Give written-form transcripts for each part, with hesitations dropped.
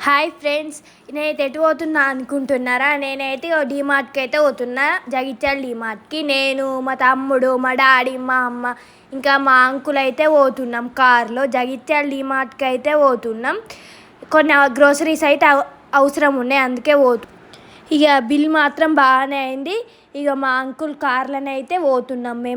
Hi friends, నేనైతే ఎటు పోతున్నా అనుకుంటున్నారా? నేనైతే డీమార్ట్కి అయితే పోతున్నా, జగిత్యాల డీమార్ట్కి. నేను, మా తమ్ముడు, మా డాడీ, మా అమ్మ ఇంకా మా అంకుల్ అయితే పోతున్నాం కార్లో. జగిత్యాల డీమార్ట్కి అయితే పోతున్నాం. కొన్ని గ్రోసరీస్ అయితే అవసరం ఉన్నాయి, అందుకే ఇక బిల్ మాత్రం బాగానే అయింది. ఇక మా అంకుల్ కార్లోనే అయితే పోతున్నాం మేము.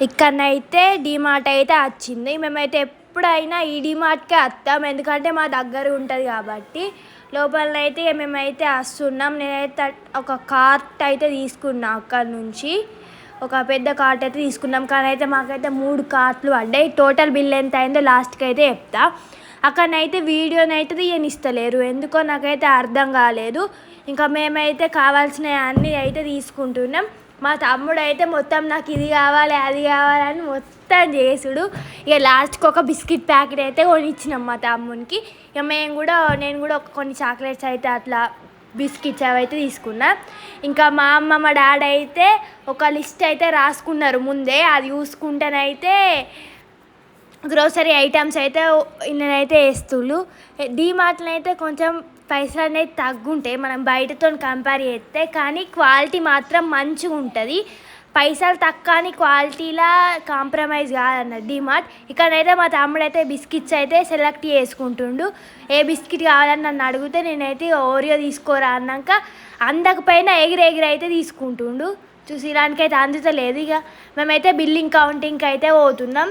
ఇక్కడనైతే డీమార్ట్ అయితే వచ్చింది. మేమైతే ఎప్పుడైనా ఈ డీమార్ట్కే వస్తాం, ఎందుకంటే మా దగ్గర ఉంటుంది కాబట్టి. లోపలనైతే మేమైతే వస్తున్నాం. నేనైతే ఒక కార్ట్ అయితే తీసుకున్నా, అక్కడ నుంచి ఒక పెద్ద కార్ట్ అయితే తీసుకున్నాం. కానీ అయితే మాకైతే 3 కార్ట్లు పడ్డాయి. టోటల్ బిల్ ఎంత అయిందో లాస్ట్కి అయితే చెప్తా. అక్కడనైతే వీడియోనైతే తీయనిస్తలేరు, ఎందుకో నాకైతే అర్థం కాలేదు. ఇంకా మేమైతే కావాల్సినవి అన్నీ అయితే తీసుకుంటున్నాం. మా తమ్ముడు అయితే మొత్తం నాకు ఇది కావాలి అది కావాలని మొత్తం చేసుడు. ఇక లాస్ట్కి ఒక బిస్కెట్ ప్యాకెట్ అయితే కొనిచ్చినాం మా తమ్మునికి. ఇక నేను కూడా కొన్ని చాక్లెట్స్ అయితే అట్లా బిస్కెట్స్ అవి అయితే తీసుకున్నా. ఇంకా మా అమ్మ మా డాడీ అయితే ఒక లిస్ట్ అయితే రాసుకున్నారు ముందే. అది చూసుకుంటేనైతే గ్రోసరీ ఐటమ్స్ అయితే నేనైతే వేస్తుళ్ళు. డీమార్ట్లో అయితే కొంచెం పైసలు అనేది తగ్గుంటాయి మనం బయటతో కంపేర్ చేస్తే, కానీ క్వాలిటీ మాత్రం మంచిగా ఉంటుంది. పైసలు తక్కువ అని క్వాలిటీలా కాంప్రమైజ్ కాదన్నట్టు డీమార్ట్. ఇక్కడైతే మా తమ్ముడు అయితే బిస్కెట్స్ అయితే సెలెక్ట్ చేసుకుంటుండు. ఏ బిస్కెట్ కావాలని నన్ను అడిగితే నేనైతే ఓరియో తీసుకోరా అన్నాక అందకపోయినా ఎగిరి అయితే తీసుకుంటుండు. చూసి ఇలాంటికైతే అందుతలేదు. ఇక మేమైతే బిల్లింగ్ కౌంటింగ్కి అయితే పోతున్నాం.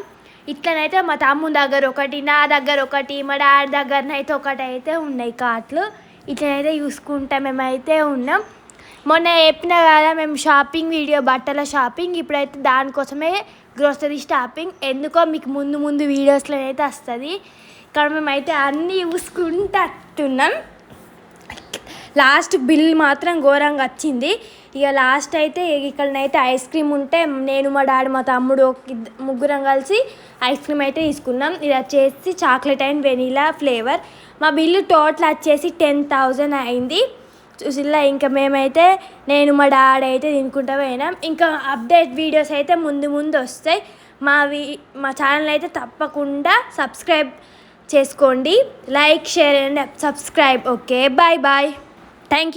ఇట్లనైతే మా తమ్ముని దగ్గర ఒకటి, నా దగ్గర ఒకటి, మా డాడీ దగ్గరనైతే ఒకటి అయితే ఉన్నాయి కార్ట్లు. ఇట్లనైతే చూసుకుంటా మేమైతే ఉన్నాం. మొన్న చెప్పినా కదా మేము షాపింగ్ వీడియో, బట్టల షాపింగ్. ఇప్పుడైతే దానికోసమే గ్రోసరీ షాపింగ్. ఎందుకో మీకు ముందు వీడియోస్లో అయితే వస్తుంది. ఇక్కడ మేమైతే అన్నీ చూసుకుంటూ వస్తున్నాం. లాస్ట్ బిల్ మాత్రం ఘోరంగా వచ్చింది. ఇక లాస్ట్ అయితే ఇక్కడనైతే ఐస్ క్రీమ్ ఉంటే నేను, మా డాడీ, మా తమ్ముడు ముగ్గురం కలిసి ఐస్ క్రీమ్ అయితే తీసుకున్నాం. ఇది వచ్చేసి చాక్లెట్ అండ్ వెనీలా ఫ్లేవర్. మా బిల్లు టోటల్ వచ్చేసి 10,000 అయింది. చూసిల్లా. ఇంకా మేమైతే నేను, మా డాడీ అయితే తినుకుంటూ పోయినాం. ఇంకా అప్డేట్ వీడియోస్ అయితే ముందు వస్తాయి. మా ఛానల్ అయితే తప్పకుండా సబ్స్క్రైబ్ చేసుకోండి. Like, share and subscribe. Okay, bye. Thank you.